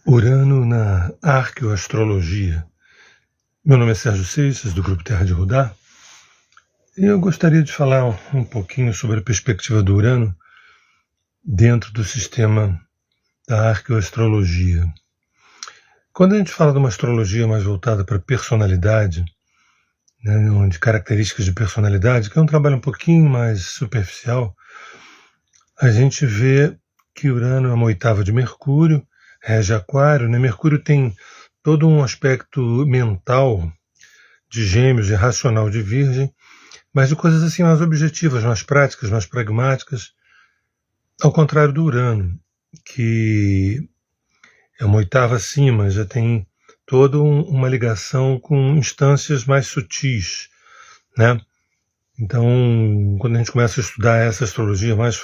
Urano na arqueoastrologia. Meu nome é Sérgio Seixas, do Grupo Terra de Rudá, e eu gostaria de falar um pouquinho sobre a perspectiva do Urano dentro do sistema da arqueoastrologia. Quando a gente fala de uma astrologia mais voltada para a personalidade, de características de personalidade, que é um trabalho um pouquinho mais superficial, a gente vê que Urano é uma oitava de Mercúrio, rege Aquário, né? Mercúrio tem todo um aspecto mental de Gêmeos e racional de Virgem, mas de coisas assim mais objetivas, mais práticas, mais pragmáticas, ao contrário do Urano, que é uma oitava acima, já tem toda uma ligação com instâncias mais sutis, né? Então, quando a gente começa a estudar essa astrologia mais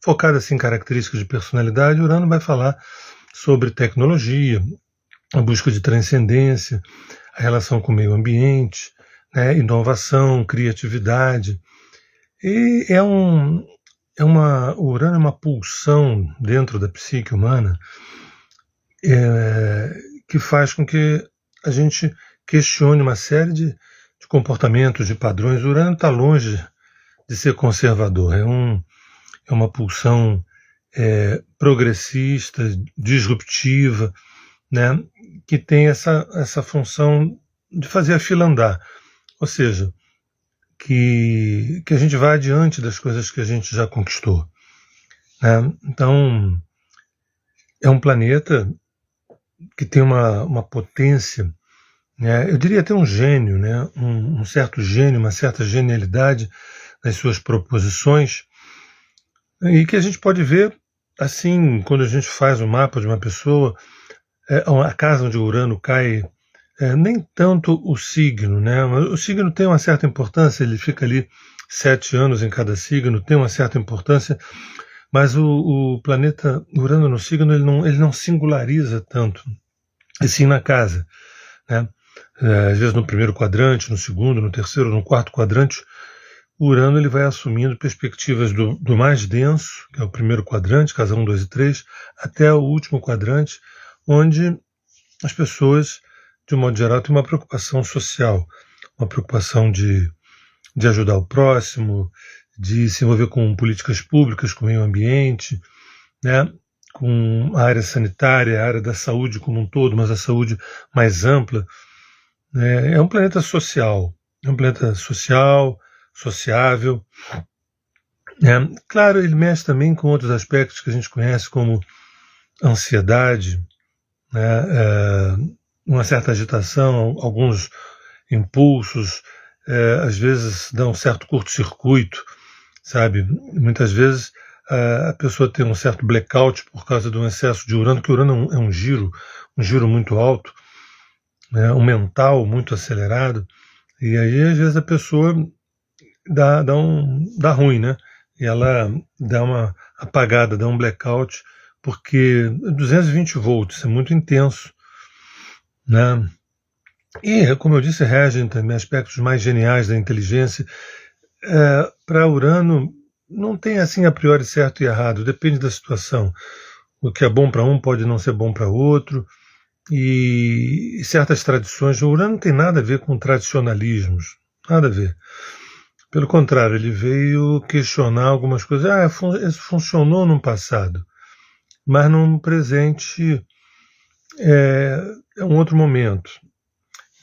focada assim, em características de personalidade, Urano vai falar sobre tecnologia, a busca de transcendência, a relação com o meio ambiente, né, inovação, criatividade. E o Urano é uma pulsão dentro da psique humana que faz com que a gente questione uma série de comportamentos, de padrões. O Urano está longe de ser conservador, é uma pulsão progressista, disruptiva, né, que tem essa função de fazer a fila andar, ou seja, que a gente vai adiante das coisas que a gente já conquistou, né? Então, é um planeta que tem uma potência, né, eu diria até um gênio, né, um certo gênio, uma certa genialidade nas suas proposições, e que a gente pode ver assim, quando a gente faz o mapa de uma pessoa, a casa onde o Urano cai, nem tanto o signo, né? O signo tem uma certa importância, ele fica ali 7 anos em cada signo, tem uma certa importância, mas o planeta Urano no signo ele não singulariza tanto, e sim na casa, né? Às vezes no primeiro quadrante, no segundo, no terceiro, no quarto quadrante, o Urano ele vai assumindo perspectivas do mais denso, que é o primeiro quadrante, casa 1, 2 e 3, até o último quadrante, onde as pessoas, de um modo geral, têm uma preocupação social, uma preocupação de ajudar o próximo, de se envolver com políticas públicas, com o meio ambiente, né, com a área sanitária, a área da saúde como um todo, mas a saúde mais ampla. É um planeta social, sociável. Claro, ele mexe também com outros aspectos que a gente conhece como ansiedade, né, uma certa agitação, alguns impulsos, às vezes dá um certo curto-circuito, sabe? Muitas vezes a pessoa tem um certo blackout por causa do excesso de Urano, que Urano é um giro muito alto, né, um mental muito acelerado, e aí às vezes a pessoa dá ruim, né? E ela dá uma apagada, dá um blackout, porque 220 volts é muito intenso, né? E, como eu disse, regem também aspectos mais geniais da inteligência. Para Urano, não tem assim a priori certo e errado, depende da situação. O que é bom para um pode não ser bom para outro, e certas tradições. O Urano não tem nada a ver com tradicionalismos, nada a ver. Pelo contrário, ele veio questionar algumas coisas. Isso funcionou no passado, mas no presente é um outro momento.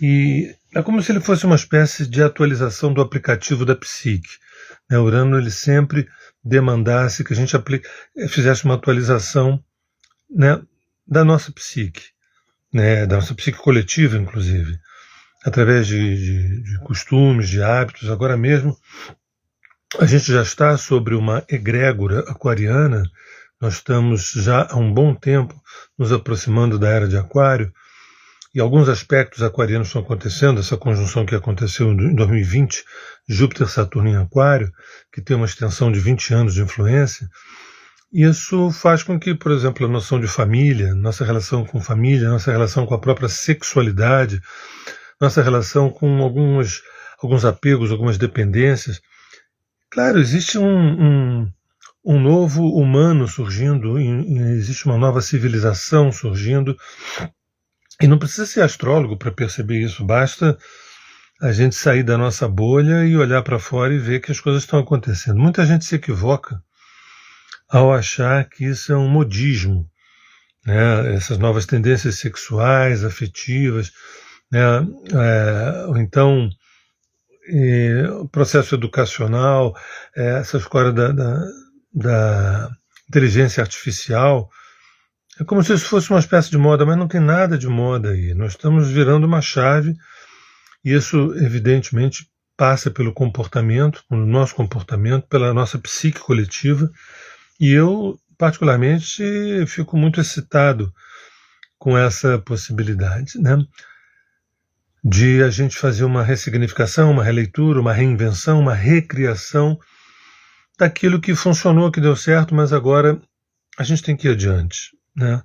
E é como se ele fosse uma espécie de atualização do aplicativo da psique. O Urano ele sempre demandasse que a gente fizesse uma atualização, né, da nossa psique, né, da nossa psique coletiva, inclusive, através de costumes, de hábitos. Agora mesmo, a gente já está sobre uma egrégora aquariana, nós estamos já há um bom tempo nos aproximando da era de Aquário, e alguns aspectos aquarianos estão acontecendo, essa conjunção que aconteceu em 2020, Júpiter-Saturno em Aquário, que tem uma extensão de 20 anos de influência. Isso faz com que, por exemplo, a noção de família, nossa relação com família, nossa relação com a própria sexualidade, nossa relação com alguns apegos, algumas dependências. Claro, existe um novo humano surgindo, existe uma nova civilização surgindo, e não precisa ser astrólogo para perceber isso, basta a gente sair da nossa bolha e olhar para fora e ver que as coisas estão acontecendo. Muita gente se equivoca ao achar que isso é um modismo, né? Essas novas tendências sexuais, afetivas, né? Ou então o processo educacional, essas coisas da inteligência artificial. É como se isso fosse uma espécie de moda, mas não tem nada de moda aí. Nós estamos virando uma chave e isso, evidentemente, passa pelo comportamento, pelo nosso comportamento, pela nossa psique coletiva. E eu, particularmente, fico muito excitado com essa possibilidade, né? De a gente fazer uma ressignificação, uma releitura, uma reinvenção, uma recriação daquilo que funcionou, que deu certo, mas agora a gente tem que ir adiante, né?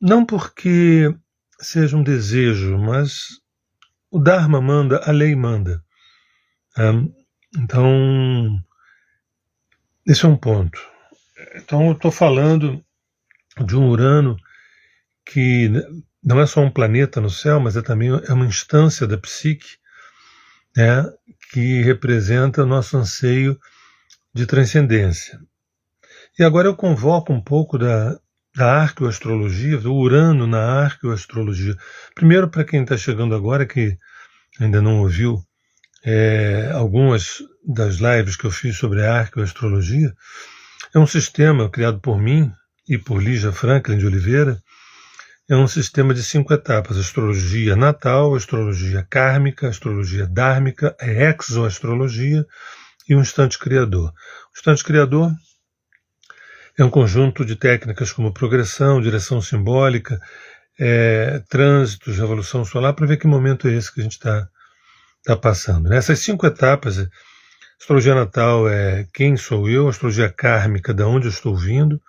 Não porque seja um desejo, mas o Dharma manda, a lei manda. Né? Então, esse é um ponto. Então, eu estou falando de um Urano que não é só um planeta no céu, mas também é uma instância da psique, né, que representa o nosso anseio de transcendência. E agora eu convoco um pouco da arqueoastrologia, do Urano na arqueoastrologia. Primeiro, para quem está chegando agora, que ainda não ouviu algumas das lives que eu fiz sobre a arqueoastrologia, é um sistema criado por mim e por Lígia Franklin de Oliveira. É um sistema de 5 etapas: astrologia natal, astrologia kármica, astrologia dármica, exoastrologia e um instante criador. O instante criador é um conjunto de técnicas como progressão, direção simbólica, trânsitos, revolução solar, para ver que momento é esse que a gente está passando. Nessas 5 etapas, a astrologia natal é quem sou eu, a astrologia kármica, de onde eu estou vindo,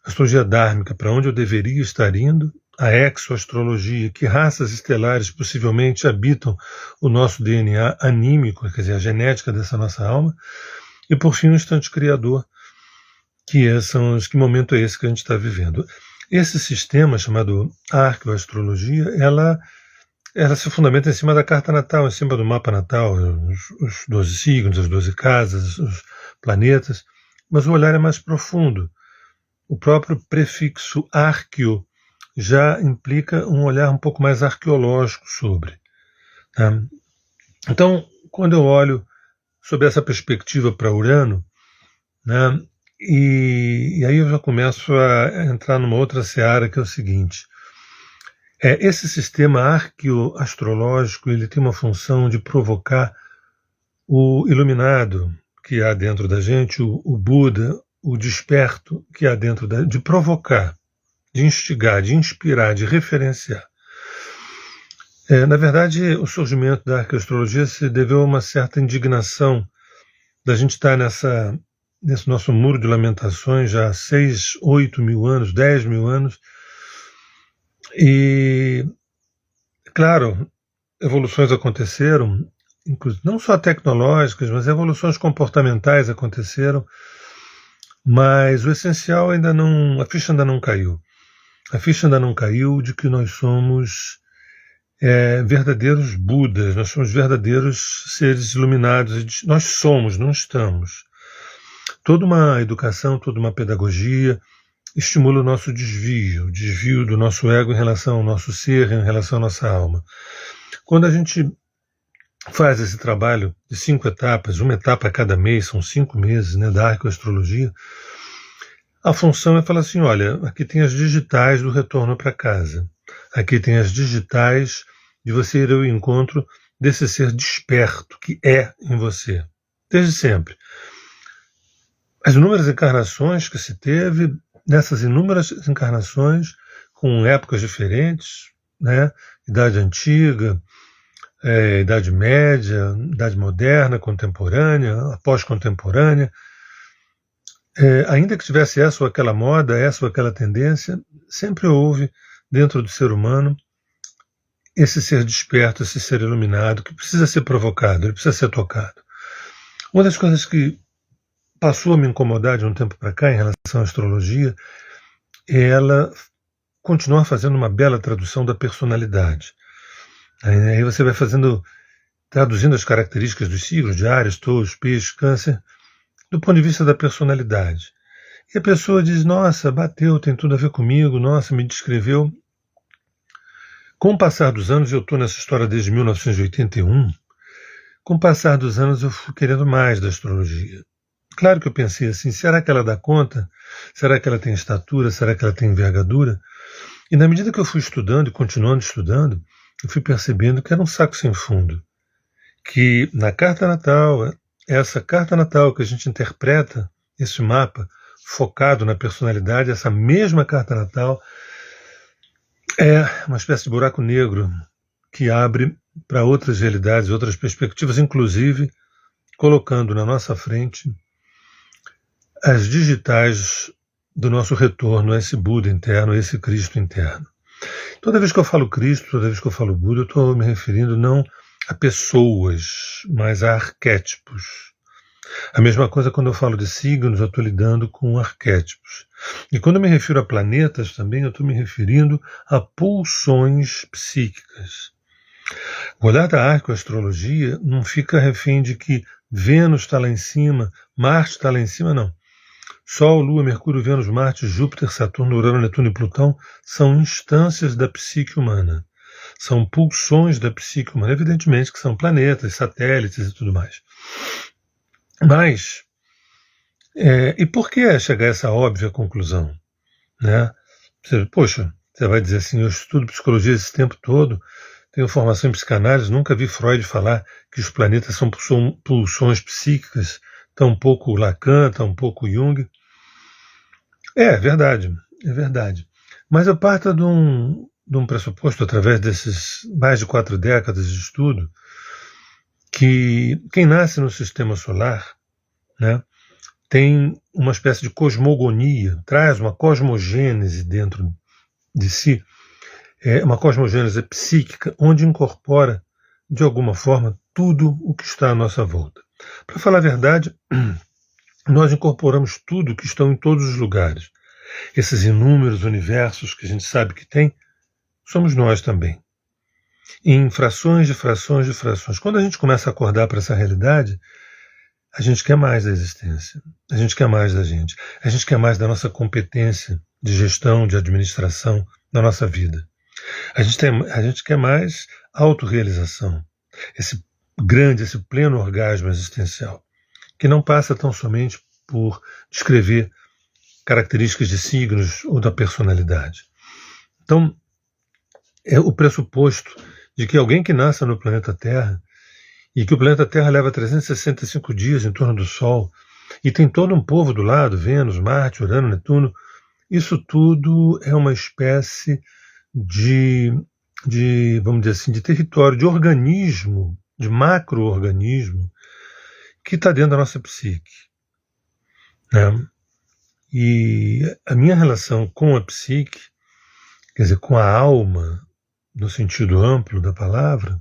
a astrologia dármica, para onde eu deveria estar indo, a exoastrologia, que raças estelares possivelmente habitam o nosso DNA anímico, quer dizer, a genética dessa nossa alma, e por fim o instante criador, que momento é esse que a gente está vivendo. Esse sistema chamado arqueoastrologia, ela se fundamenta em cima da carta natal, em cima do mapa natal, os 12 signos, as 12 casas, os planetas, mas o olhar é mais profundo. O próprio prefixo arqueo já implica um olhar um pouco mais arqueológico sobre. Né? Então, quando eu olho sob essa perspectiva para Urano, né, e aí eu já começo a entrar numa outra seara, que é o seguinte: esse sistema arqueoastrológico, ele tem uma função de provocar o iluminado que há dentro da gente, o Buda, o desperto que há dentro de provocar, de instigar, de inspirar, de referenciar. Na verdade, o surgimento da arqueoastrologia se deveu a uma certa indignação da gente estar nesse nosso muro de lamentações já há 6, 8 mil anos, 10 mil anos. E, claro, evoluções aconteceram, não só tecnológicas, mas evoluções comportamentais aconteceram, mas o essencial a ficha ainda não caiu. A ficha ainda não caiu de que nós somos verdadeiros Budas, nós somos verdadeiros seres iluminados, nós somos, não estamos. Toda uma educação, toda uma pedagogia estimula o nosso desvio, o desvio do nosso ego em relação ao nosso ser, em relação à nossa alma. Quando a gente faz esse trabalho de 5 etapas, uma etapa a cada mês, são 5 meses, né, da arqueoastrologia, a função é falar assim: olha, aqui tem as digitais do retorno para casa, aqui tem as digitais de você ir ao encontro desse ser desperto que é em você, desde sempre. As inúmeras encarnações que se teve, nessas inúmeras encarnações, com épocas diferentes, né? Idade antiga, Idade Média, Idade Moderna, Contemporânea, pós-contemporânea, ainda que tivesse essa ou aquela moda, essa ou aquela tendência, sempre houve dentro do ser humano esse ser desperto, esse ser iluminado, que precisa ser provocado, ele precisa ser tocado. Uma das coisas que passou a me incomodar de um tempo para cá em relação à astrologia é ela continuar fazendo uma bela tradução da personalidade. Aí você vai traduzindo as características dos signos, de Áries, Touros, Peixes, Câncer, do ponto de vista da personalidade. E a pessoa diz, nossa, bateu, tem tudo a ver comigo, nossa, me descreveu. Com o passar dos anos, eu estou nessa história desde 1981, com o passar dos anos eu fui querendo mais da astrologia. Claro que eu pensei assim, será que ela dá conta? Será que ela tem estatura? Será que ela tem envergadura? E na medida que eu fui estudando e continuando estudando, eu fui percebendo que era um saco sem fundo. Que na carta natal, essa carta natal que a gente interpreta, esse mapa focado na personalidade, essa mesma carta natal é uma espécie de buraco negro que abre para outras realidades, outras perspectivas, inclusive colocando na nossa frente as digitais do nosso retorno a esse Buda interno, a esse Cristo interno. Toda vez que eu falo Cristo, toda vez que eu falo Buda, eu estou me referindo não a pessoas, mas a arquétipos. A mesma coisa quando eu falo de signos, eu estou lidando com arquétipos. E quando eu me refiro a planetas também, eu estou me referindo a pulsões psíquicas. O olhar da arqueoastrologia não fica refém de que Vênus está lá em cima, Marte está lá em cima, não. Sol, Lua, Mercúrio, Vênus, Marte, Júpiter, Saturno, Urano, Netuno e Plutão são instâncias da psique humana. São pulsões da psique humana. Evidentemente que são planetas, satélites e tudo mais. Mas, e por que chegar a essa óbvia conclusão? Né? Poxa, você vai dizer assim, eu estudo psicologia esse tempo todo, tenho formação em psicanálise, nunca vi Freud falar que os planetas são pulsões psíquicas, tampouco Lacan, tampouco Jung. É verdade, é verdade. Mas eu parto de um pressuposto, através desses mais de 4 décadas de estudo, que quem nasce no sistema solar, né, tem uma espécie de cosmogonia, traz uma cosmogênese dentro de si, uma cosmogênese psíquica, onde incorpora, de alguma forma, tudo o que está à nossa volta. Para falar a verdade, nós incorporamos tudo que estão em todos os lugares. Esses inúmeros universos que a gente sabe que tem, somos nós também. Em frações de frações de frações. Quando a gente começa a acordar para essa realidade, a gente quer mais da existência. A gente quer mais da gente. A gente quer mais da nossa competência de gestão, de administração da nossa vida. A gente quer mais autorrealização. Esse pleno orgasmo existencial, que não passa tão somente por descrever características de signos ou da personalidade. Então, é o pressuposto de que alguém que nasce no planeta Terra, e que o planeta Terra leva 365 dias em torno do Sol, e tem todo um povo do lado, Vênus, Marte, Urano, Netuno, isso tudo é uma espécie de vamos dizer assim, de território, de organismo, de macro-organismo, que está dentro da nossa psique. Né? E a minha relação com a psique, quer dizer, com a alma, no sentido amplo da palavra,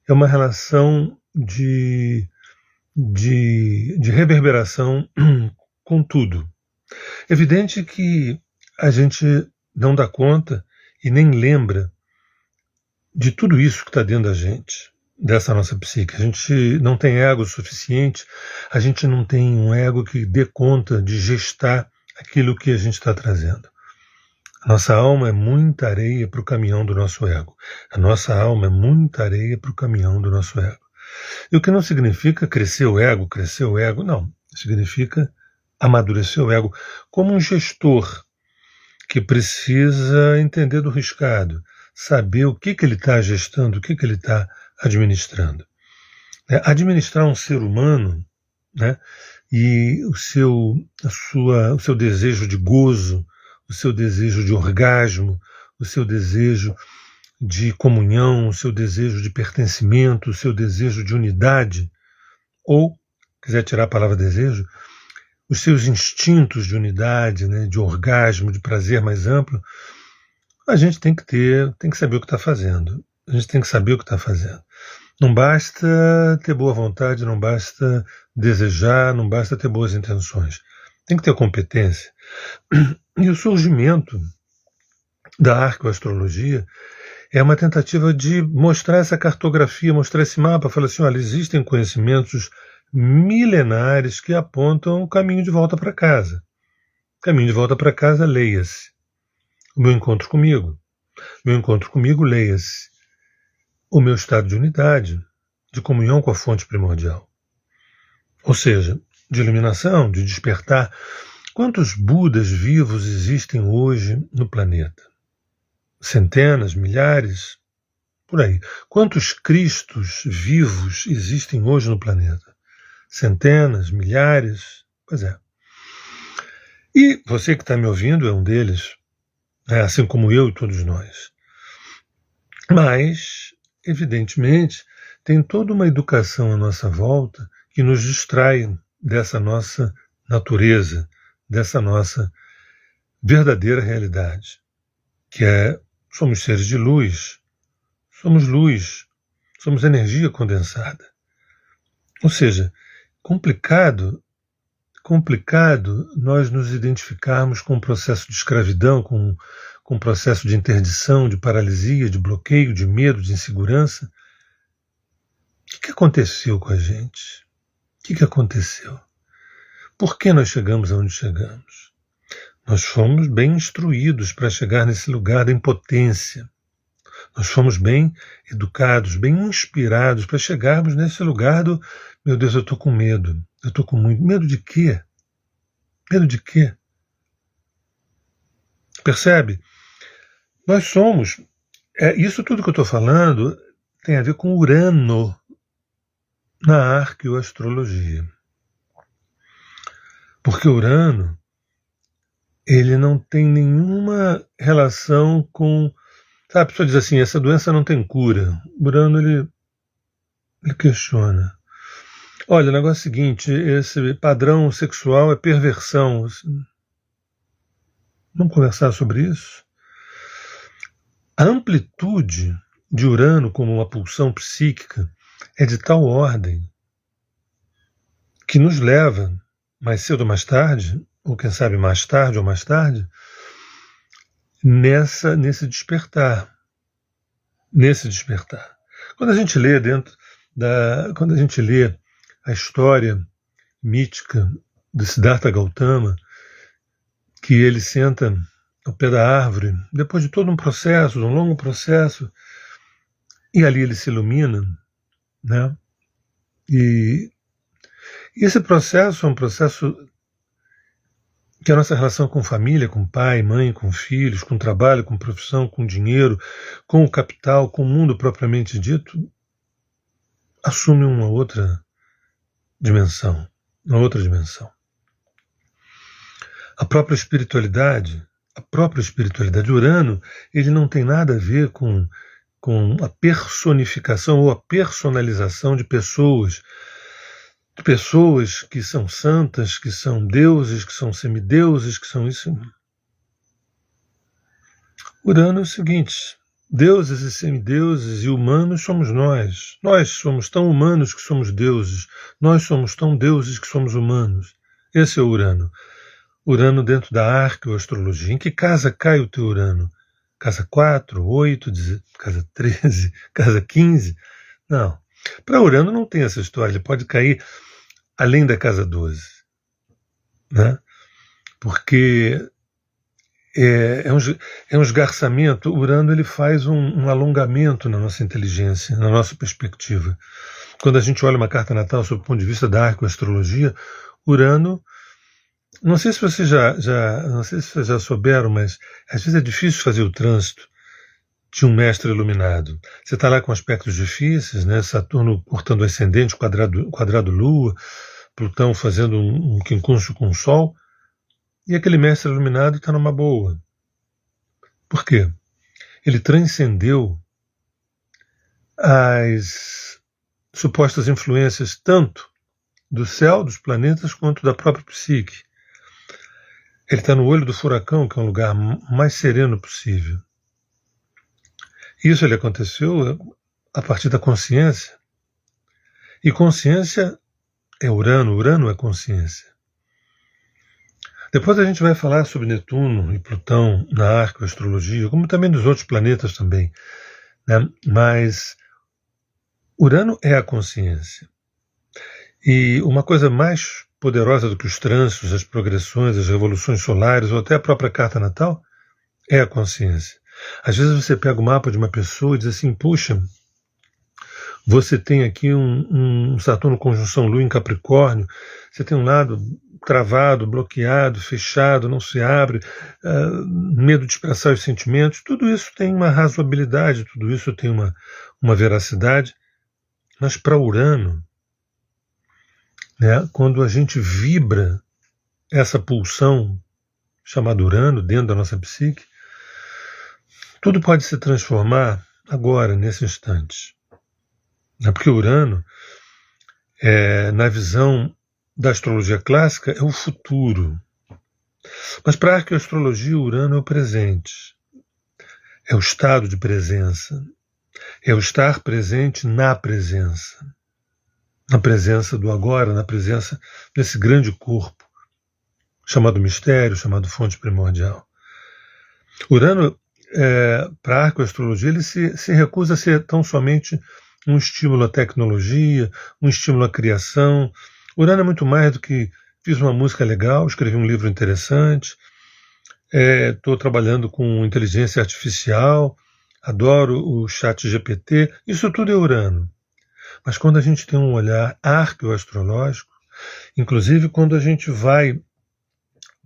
é uma relação de reverberação com tudo. Evidente que a gente não dá conta e nem lembra de tudo isso que está dentro da gente, dessa nossa psique. A gente não tem ego suficiente, a gente não tem um ego que dê conta de gestar aquilo que a gente está trazendo. A nossa alma é muita areia para o caminhão do nosso ego. A nossa alma é muita areia para o caminhão do nosso ego. E o que não significa crescer o ego, não. Significa amadurecer o ego como um gestor que precisa entender do riscado, saber o que ele está gestando, o que ele está administrando. Administrar um ser humano, né, e o seu desejo de gozo, o seu desejo de orgasmo, o seu desejo de comunhão, o seu desejo de pertencimento, o seu desejo de unidade, ou, quiser tirar a palavra desejo, os seus instintos de unidade, né, de orgasmo, de prazer mais amplo, a gente tem que saber o que está fazendo. A gente tem que saber o que está fazendo. Não basta ter boa vontade, não basta desejar, não basta ter boas intenções. Tem que ter competência. E o surgimento da arqueoastrologia é uma tentativa de mostrar essa cartografia, mostrar esse mapa, falar assim, olha, existem conhecimentos milenares que apontam o caminho de volta para casa. Caminho de volta para casa, leia-se. O meu encontro comigo. Meu encontro comigo, leia-se. O meu estado de unidade, de comunhão com a fonte primordial. Ou seja, de iluminação, de despertar. Quantos Budas vivos existem hoje no planeta? Centenas, milhares, por aí. Quantos Cristos vivos existem hoje no planeta? Centenas, milhares, pois é. E você que está me ouvindo é um deles, assim como eu e todos nós. Mas, evidentemente, tem toda uma educação à nossa volta que nos distrai dessa nossa natureza, dessa nossa verdadeira realidade, que é, somos seres de luz, somos energia condensada. Ou seja, complicado nós nos identificarmos com o processo de escravidão, com o processo de interdição, de paralisia, de bloqueio, de medo, de insegurança. O que aconteceu com a gente? O que aconteceu? Por que nós chegamos aonde chegamos? Nós fomos bem instruídos para chegar nesse lugar da impotência. Nós fomos bem educados, bem inspirados para chegarmos nesse lugar do, meu Deus, eu estou com medo. Eu estou com muito medo de quê? Medo de quê? Percebe? Nós somos... isso tudo que eu estou falando tem a ver com Urano na arqueoastrologia. Porque Urano, ele não tem nenhuma relação com... Sabe, a pessoa diz assim, essa doença não tem cura. Urano, ele questiona. Olha, o negócio é o seguinte, esse padrão sexual é perversão. Vamos conversar sobre isso? A amplitude de Urano como uma pulsão psíquica é de tal ordem que nos leva, mais cedo ou mais tarde, ou quem sabe mais tarde ou mais tarde, nesse despertar. Quando a gente lê quando a gente lê a história mítica do Siddhartha Gautama, que ele senta ao pé da árvore, depois de todo um processo, de um longo processo, e ali ele se ilumina, né? E esse processo é um processo que a nossa relação com família, com pai, mãe, com filhos, com trabalho, com profissão, com dinheiro, com o capital, com o mundo propriamente dito, assume uma outra dimensão. A própria espiritualidade, Urano, ele não tem nada a ver com a personificação ou a personalização de pessoas que são santas, que são deuses, que são semideuses, que são isso. Urano é o seguinte, deuses e semideuses e humanos somos nós. Nós somos tão humanos que somos deuses. Nós somos tão deuses que somos humanos. Esse é o Urano. Urano dentro da arqueoastrologia. Em que casa cai o teu Urano? Casa 4, 8, casa 13, casa 15? Não. Para Urano não tem essa história. Ele pode cair além da casa 12. Né? Porque é um esgarçamento. O Urano ele faz um alongamento na nossa inteligência, na nossa perspectiva. Quando a gente olha uma carta natal sob o ponto de vista da arqueoastrologia, Urano, não sei se vocês já souberam, mas às vezes é difícil fazer o trânsito de um mestre iluminado. Você está lá com aspectos difíceis, né? Saturno cortando o ascendente, quadrado Lua, Plutão fazendo um quincuncho com o Sol, e aquele mestre iluminado está numa boa. Por quê? Ele transcendeu as supostas influências tanto do céu, dos planetas, quanto da própria psique. Ele está no olho do furacão, que é um lugar mais sereno possível. Isso ele aconteceu a partir da consciência. E consciência é Urano, Urano é consciência. Depois a gente vai falar sobre Netuno e Plutão na arqueoastrologia, como também dos outros planetas também, né? Mas Urano é a consciência. E uma coisa mais poderosa do que os trânsitos, as progressões, as revoluções solares ou até a própria carta natal é a consciência. Às vezes você pega o mapa de uma pessoa e diz assim, puxa, você tem aqui um Saturno conjunção Lua em Capricórnio, você tem um lado travado, bloqueado, fechado, não se abre, medo de expressar os sentimentos, tudo isso tem uma razoabilidade, tudo isso tem uma veracidade, mas para Urano, né, quando a gente vibra essa pulsão chamada Urano dentro da nossa psique, tudo pode se transformar agora, nesse instante. Porque Urano, na visão da astrologia clássica, é o futuro. Mas para a arqueoastrologia, Urano é o presente. É o estado de presença. É o estar presente na presença. Na presença do agora, na presença desse grande corpo, chamado mistério, chamado fonte primordial. Urano, para a arqueoastrologia, ele se recusa a ser tão somente um estímulo à tecnologia, um estímulo à criação. Urano é muito mais do que fiz uma música legal, escrevi um livro interessante, estou trabalhando com inteligência artificial, adoro o chat GPT, isso tudo é Urano. Mas quando a gente tem um olhar arqueoastrológico, inclusive quando a gente vai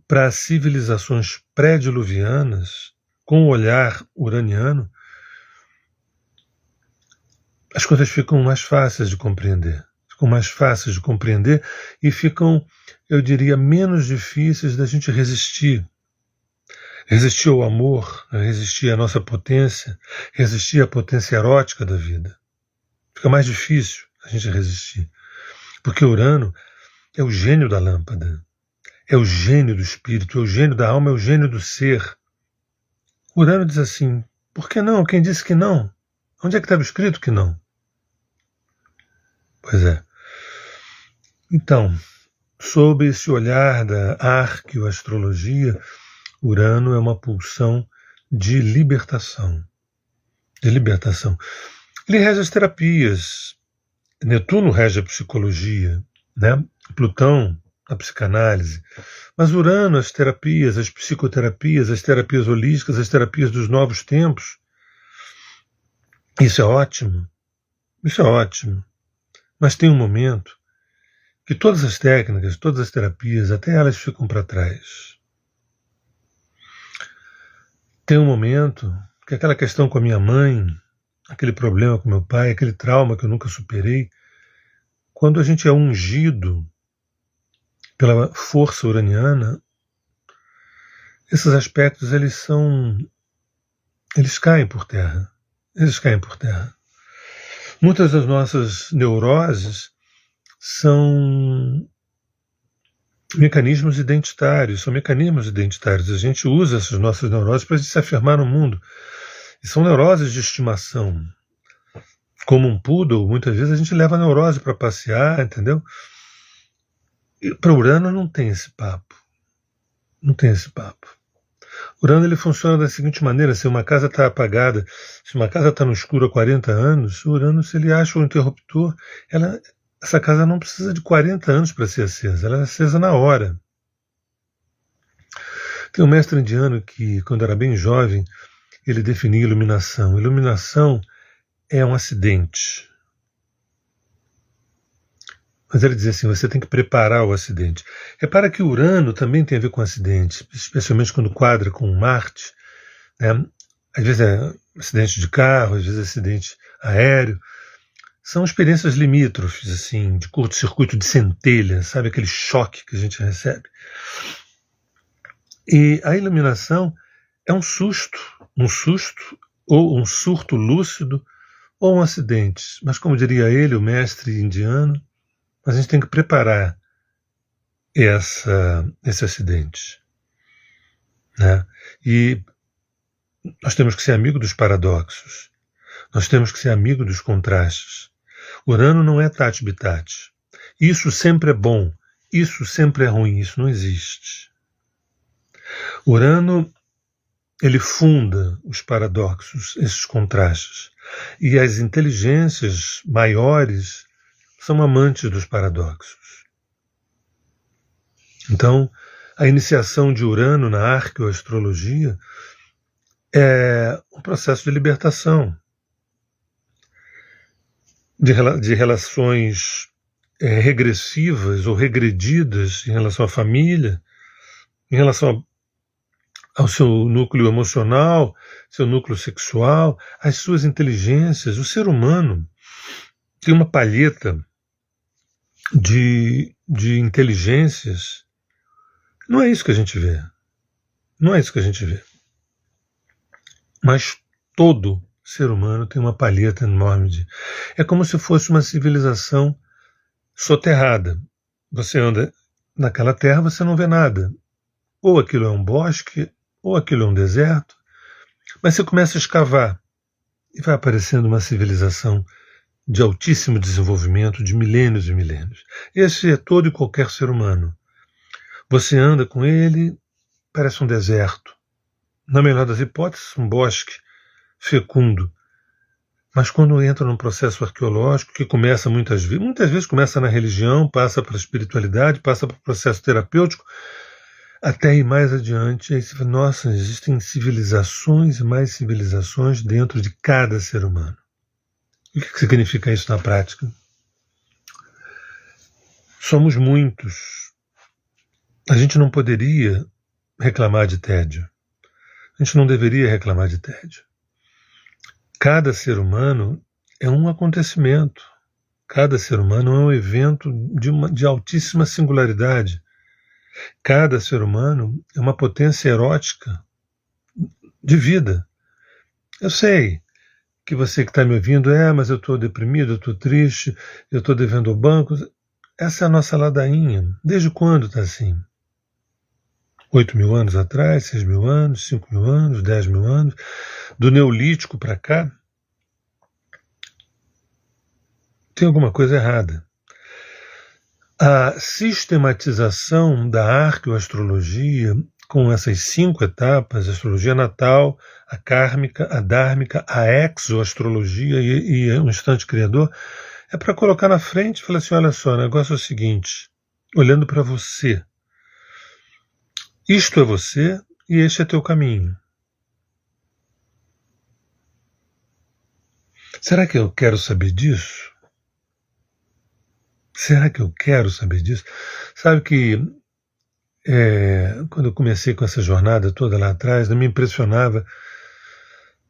para as civilizações pré-diluvianas, com o olhar uraniano, as coisas ficam mais fáceis de compreender. Ficam mais fáceis de compreender e ficam, eu diria, menos difíceis da gente resistir. Resistir ao amor, resistir à nossa potência, resistir à potência erótica da vida. Fica mais difícil a gente resistir. Porque Urano é o gênio da lâmpada, é o gênio do espírito, é o gênio da alma, é o gênio do ser. Urano diz assim, por que não? Quem disse que não? Onde é que estava escrito que não? Pois é. Então, sob esse olhar da arqueoastrologia, Urano é uma pulsão de libertação. De libertação. Ele rege as terapias. Netuno rege a psicologia, né? Plutão, a psicanálise. Mas Urano, as terapias, as psicoterapias, as terapias holísticas, as terapias dos novos tempos. Isso é ótimo. Isso é ótimo. Mas tem um momento que todas as técnicas, todas as terapias, até elas ficam para trás. Tem um momento que aquela questão com a minha mãe, aquele problema com meu pai, aquele trauma que eu nunca superei, quando a gente é ungido pela força uraniana, esses aspectos eles caem por terra. Eles caem por terra. Muitas das nossas neuroses são mecanismos identitários, A gente usa essas nossas neuroses para se afirmar no mundo. E são neuroses de estimação. Como um poodle, muitas vezes a gente leva a neurose para passear, entendeu? E para Urano não tem esse papo. Não tem esse papo. Urano ele funciona da seguinte maneira, se uma casa está apagada, se uma casa está no escuro há 40 anos, Urano, se ele acha um interruptor, essa casa não precisa de 40 anos para ser acesa, ela é acesa na hora. Tem um mestre indiano que, quando era bem jovem, ele definia iluminação. Iluminação é um acidente. Mas ele dizia assim, você tem que preparar o acidente. Repara que Urano também tem a ver com acidente, especialmente quando quadra com Marte, né? Às vezes é acidente de carro, às vezes é acidente aéreo. São experiências limítrofes, assim, de curto-circuito de centelha, sabe? Aquele choque que a gente recebe. E a iluminação é um susto, ou um surto lúcido, ou um acidente. Mas como diria ele, o mestre indiano, a gente tem que preparar esse acidente, né? E nós temos que ser amigo dos paradoxos. Nós temos que ser amigo dos contrastes. Urano não é Tati Bitati. Isso sempre é bom, isso sempre é ruim, isso não existe. Urano, ele funda os paradoxos, esses contrastes. E as inteligências maiores são amantes dos paradoxos. Então, a iniciação de Urano na arqueoastrologia é um processo de libertação de relações regressivas ou regredidas em relação à família, em relação ao seu núcleo emocional, seu núcleo sexual, às suas inteligências. O ser humano tem uma palheta de inteligências. Não é isso que a gente vê. Não é isso que a gente vê. Mas todo ser humano tem uma palheta enorme. É como se fosse uma civilização soterrada. Você anda naquela terra, você não vê nada. Ou aquilo é um bosque, ou aquilo é um deserto. Mas você começa a escavar e vai aparecendo uma civilização de altíssimo desenvolvimento, de milênios e milênios. Esse é todo e qualquer ser humano. Você anda com ele, parece um deserto. Na melhor das hipóteses, um bosque fecundo. Mas quando entra num processo arqueológico, que começa muitas vezes começa na religião, passa para a espiritualidade, passa para o processo terapêutico, até ir mais adiante, aí você fala, nossa, existem civilizações e mais civilizações dentro de cada ser humano. O que significa isso na prática? Somos muitos. A gente não poderia reclamar de tédio. A gente não deveria reclamar de tédio. Cada ser humano é um acontecimento. Cada ser humano é um evento de altíssima singularidade. Cada ser humano é uma potência erótica de vida. Eu sei que você que está me ouvindo, mas eu estou deprimido, eu estou triste, eu estou devendo ao banco. Essa é a nossa ladainha. Desde quando está assim? 8.000 anos atrás, 6.000 anos, 5.000 anos, 10.000 anos. Do Neolítico para cá, tem alguma coisa errada. A sistematização da arqueoastrologia, com essas 5 etapas, a astrologia natal, a kármica, a dármica, a exoastrologia e um instante criador, é para colocar na frente e falar assim, olha só, o negócio é o seguinte, olhando para você, isto é você e este é teu caminho. Será que eu quero saber disso? Será que eu quero saber disso? Sabe que quando eu comecei com essa jornada toda lá atrás, me impressionava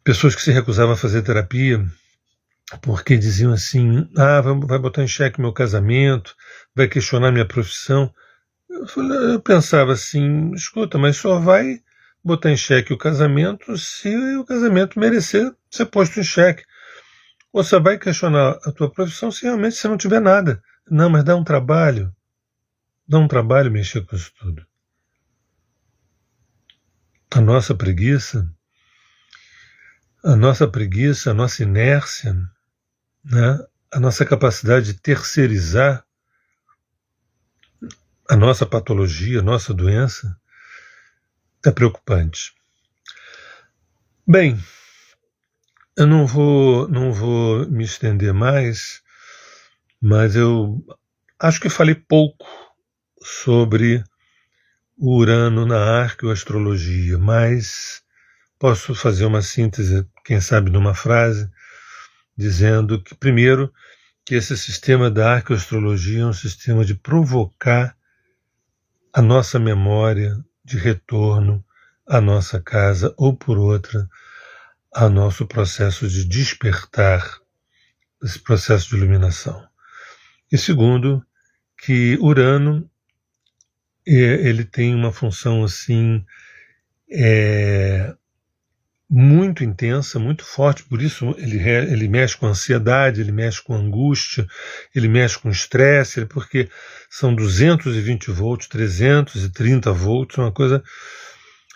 pessoas que se recusavam a fazer terapia porque diziam assim, vai botar em xeque meu casamento, vai questionar minha profissão. Eu pensava assim, escuta, mas só vai botar em xeque o casamento se o casamento merecer ser posto em xeque. Ou você vai questionar a tua profissão se realmente você não tiver nada. Não, mas dá um trabalho mexer com isso tudo. A nossa preguiça, a nossa inércia, né? A nossa capacidade de terceirizar a nossa patologia, a nossa doença, é preocupante. Bem, eu não vou me estender mais, mas eu acho que falei pouco sobre o Urano na arqueoastrologia, mas posso fazer uma síntese, quem sabe numa frase, dizendo que, primeiro, que esse sistema da arqueoastrologia é um sistema de provocar a nossa memória de retorno à nossa casa ou, por outra, ao nosso processo de despertar, esse processo de iluminação. E segundo, que Urano ele tem uma função assim muito intensa, muito forte, por isso ele mexe com a ansiedade, ele mexe com a angústia, ele mexe com o estresse, porque são 220 volts, 330 volts, uma coisa.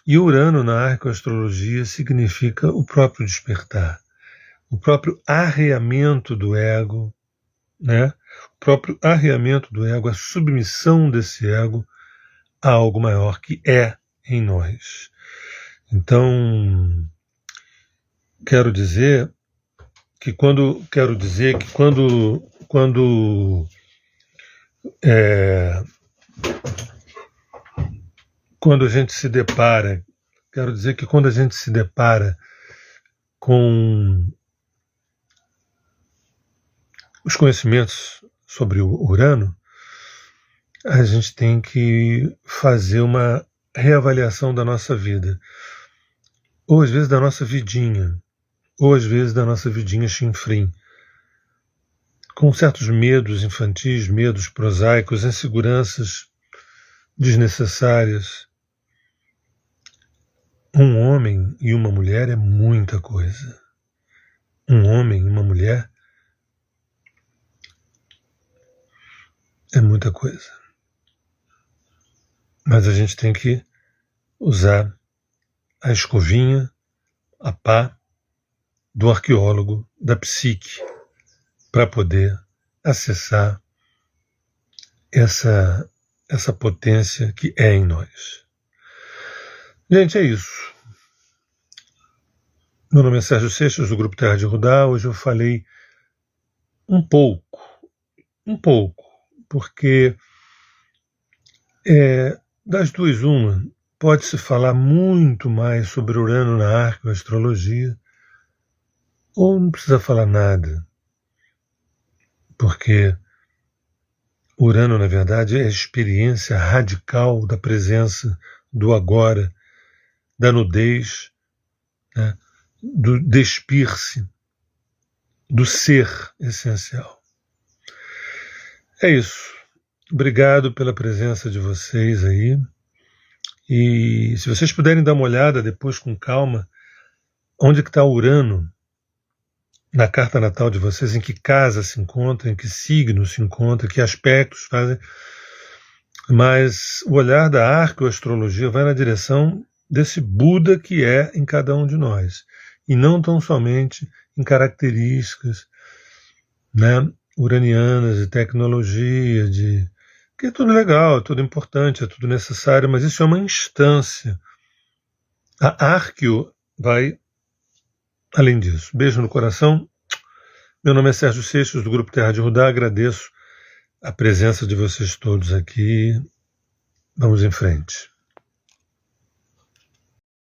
E Urano na arqueoastrologia significa o próprio despertar, o próprio arreamento do ego né? O próprio arreamento do ego, a submissão desse ego a algo maior que é em nós. Então, quero dizer que quando a gente se depara, com os conhecimentos sobre o Urano, a gente tem que fazer uma reavaliação da nossa vida, ou às vezes da nossa vidinha, ou às vezes da nossa vidinha chinfrim, com certos medos infantis, medos prosaicos, inseguranças desnecessárias. Um homem e uma mulher é muita coisa. Um homem e uma mulher é muita coisa. Mas a gente tem que usar a escovinha, a pá do arqueólogo, da psique, para poder acessar essa potência que é em nós. Gente, é isso. Meu nome é Sérgio Seixas, do Grupo Terra de Rudá. Hoje eu falei um pouco, porque das duas uma, pode-se falar muito mais sobre Urano na arqueoastrologia, ou não precisa falar nada, porque Urano, na verdade, é a experiência radical da presença do agora, da nudez, né, do despir-se, do ser essencial. É isso. Obrigado pela presença de vocês aí. E se vocês puderem dar uma olhada depois com calma, onde que está Urano na carta natal de vocês, em que casa se encontra, em que signo se encontra, que aspectos fazem. Mas o olhar da arqueoastrologia vai na direção desse Buda que é em cada um de nós, e não tão somente em características, né, uranianas, de tecnologia, que é tudo legal, é tudo importante, é tudo necessário, mas isso é uma instância. A arqueo vai além disso. Beijo no coração. Meu nome é Sérgio Seixas, do Grupo Terra de Rudá. Agradeço a presença de vocês todos aqui. Vamos em frente.